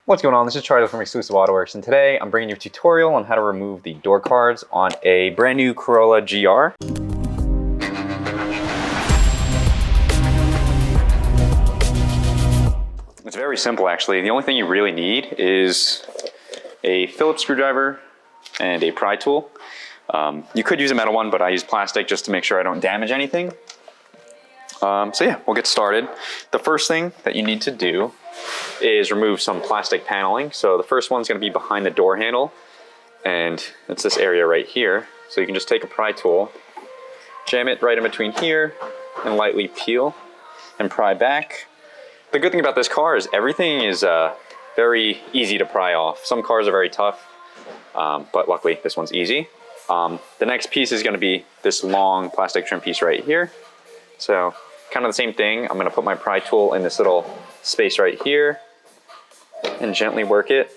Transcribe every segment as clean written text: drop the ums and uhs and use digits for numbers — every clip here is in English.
What's going on? This is Charlie from Xclusive Autoworks, and today I'm bringing you a tutorial on how to remove the door cards on a brand new Corolla GR. It's very simple actually. The only thing you really need is a Phillips screwdriver and a pry tool. You could use a metal one, but I use plastic just to make sure I don't damage anything. So yeah, we'll get started. The first thing that you need to do is remove some plastic paneling. So the first one's going to be behind the door handle, and it's this area right here. So you can just take a pry tool, jam it right in between here, and lightly peel and pry back. The good thing about this car is everything is very easy to pry off. Some cars are very tough, but luckily this one's easy. The next piece is going to be this long plastic trim piece right here. So kind of the same thing. I'm going to put my pry tool in this little space right here and gently work it.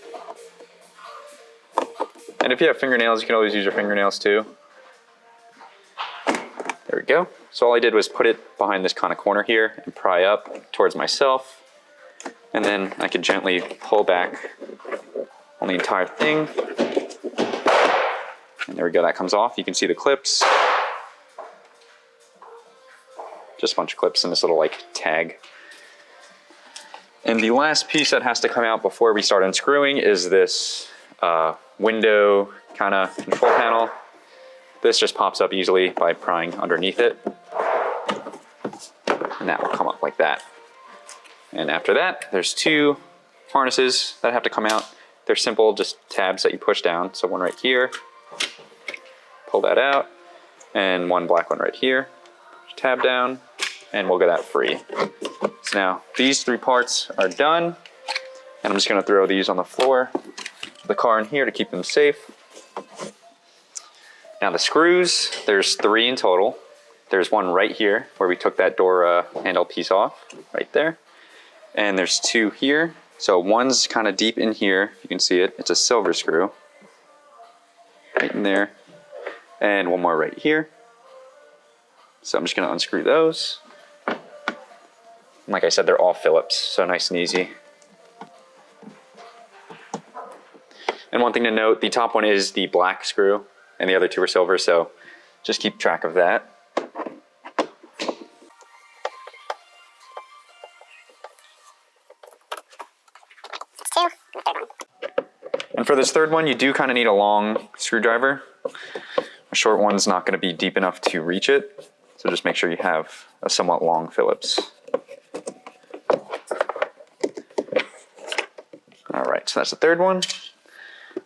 And if you have fingernails, you can always use your fingernails too. There we go. So all I did was put it behind this kind of corner here and pry up towards myself. And then I could gently pull back on the entire thing. And there we go, that comes off. You can see the clips. Just a bunch of clips in this little like tag. And the last piece that has to come out before we start unscrewing is this window kind of control panel. This just pops up easily by prying underneath it. And that will come up like that. And after that, there's two harnesses that have to come out. They're simple, just tabs that you push down. So one right here, pull that out, and one black one right here. Tab down, and we'll get that free. So now these three parts are done, and I'm just gonna throw these on the floor of the car in here to keep them safe. Now the screws, there's three in total. There's one right here where we took that door handle piece off, right there. And there's two here. So one's kind of deep in here, if you can see it. It's a silver screw, right in there. And one more right here. So I'm just going to unscrew those. And like I said, they're all Phillips, so nice and easy. And one thing to note, the top one is the black screw, and the other two are silver, so just keep track of that. And for this third one, you do kind of need a long screwdriver. A short one's not going to be deep enough to reach it. So just make sure you have a somewhat long Phillips. All right, so that's the third one.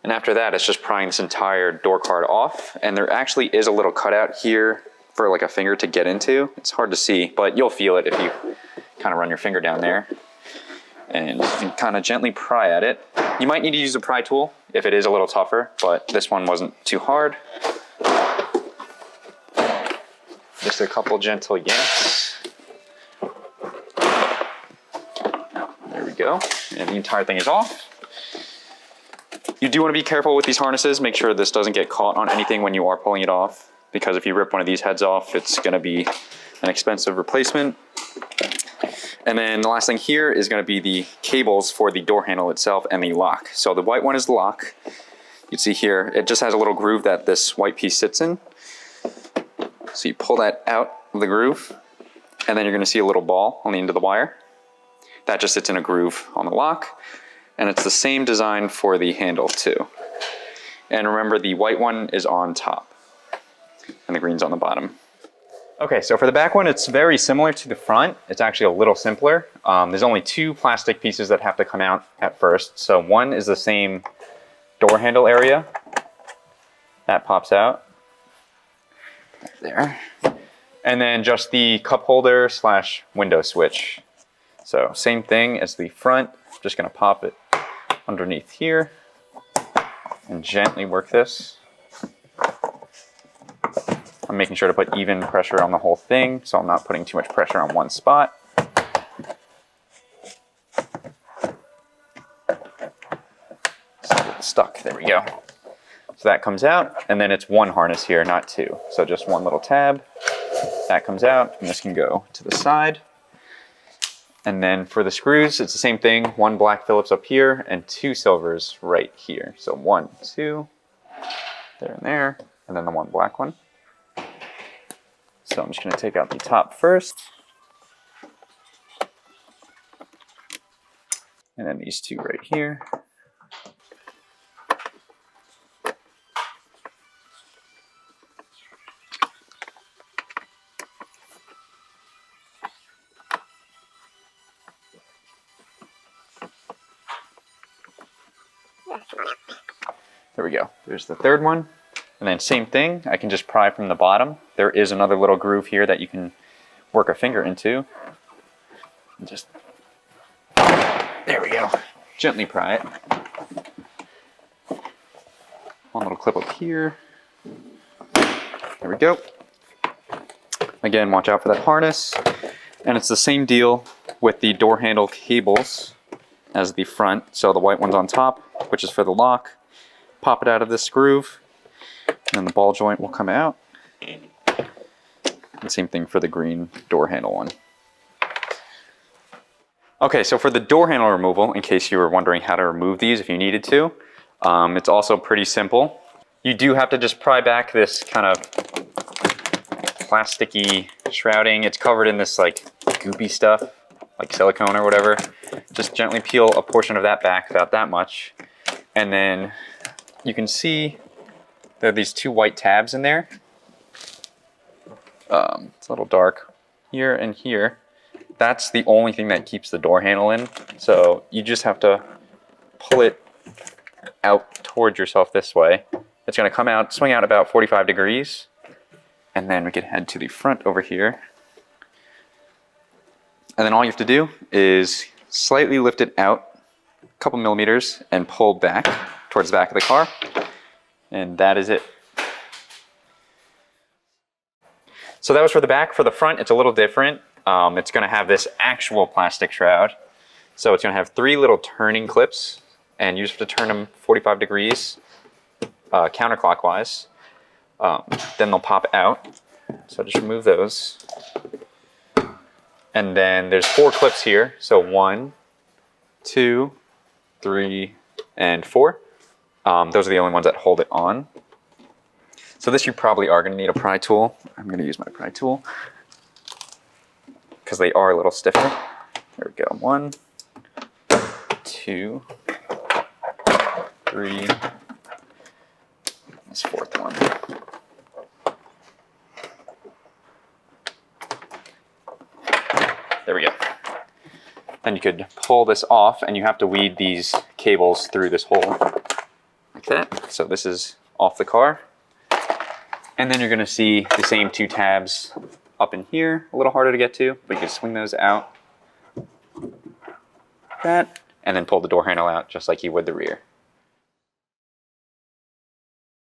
And after that, it's just prying this entire door card off. And there actually is a little cutout here for like a finger to get into. It's hard to see, but you'll feel it if you kind of run your finger down there. And you can kind of gently pry at it. You might need to use a pry tool if it is a little tougher, but this one wasn't too hard. Just a couple gentle yanks. There we go. And the entire thing is off. You do want to be careful with these harnesses. Make sure this doesn't get caught on anything when you are pulling it off, because if you rip one of these heads off, it's going to be an expensive replacement. And then the last thing here is going to be the cables for the door handle itself and the lock. So the white one is the lock. You can see here, it just has a little groove that this white piece sits in. So you pull that out of the groove, and then you're going to see a little ball on the end of the wire. That just sits in a groove on the lock, and it's the same design for the handle too. And remember, the white one is on top, and the green's on the bottom. Okay, so for the back one, it's very similar to the front. It's actually a little simpler. There's only two plastic pieces that have to come out at first. So one is the same door handle area. That pops out. There. And then just the cup holder slash window switch. So same thing as the front. I'm just going to pop it underneath here and gently work this. I'm making sure to put even pressure on the whole thing, so I'm not putting too much pressure on one spot. So it's stuck, there we go. So that comes out, and then it's one harness here, not two. So just one little tab, that comes out, and this can go to the side. And then for the screws, it's the same thing. 1 black Phillips up here and 2 silvers right here. So 1, 2, there and there, and then the 1 black one. So I'm just going to take out the top first. And then these 2 right here. There we go. There's the 3rd one. And then same thing, I can just pry from the bottom. There is another little groove here that you can work a finger into. And just, there we go. Gently pry it. 1 little clip up here. There we go. Again, watch out for that harness. And it's the same deal with the door handle cables as the front. So the white one's on top, which is for the lock. Pop it out of this groove, and then the ball joint will come out. And same thing for the green door handle one. Okay, so for the door handle removal, in case you were wondering how to remove these if you needed to, it's also pretty simple. You do have to just pry back this kind of plasticky shrouding. It's covered in this like goopy stuff, like silicone or whatever. Just gently peel a portion of that back, about that much, and then you can see there are these 2 white tabs in there. It's a little dark here and here. That's the only thing that keeps the door handle in. So you just have to pull it out towards yourself this way. It's going to come out, swing out about 45 degrees. And then we can head to the front over here. And then all you have to do is slightly lift it out a couple millimeters and pull back towards the back of the car, and that is it. So that was for the back. For the front, it's a little different. It's going to have this actual plastic shroud. So it's going to have 3 little turning clips, and you just have to turn them 45 degrees counterclockwise. Then they'll pop out. So just remove those. And then there's 4 clips here. So 1, 2, 3, and 4. Those are the only ones that hold it on. So this you probably are going to need a pry tool. I'm going to use my pry tool because they are a little stiffer. There we go. 1, 2, 3. This 4th one. There we go. Then you could pull this off, and you have to weed these cables through this hole like that. So this is off the car. And then you're going to see the same 2 tabs up in here, a little harder to get to, but you can swing those out like that, and then pull the door handle out just like you would the rear.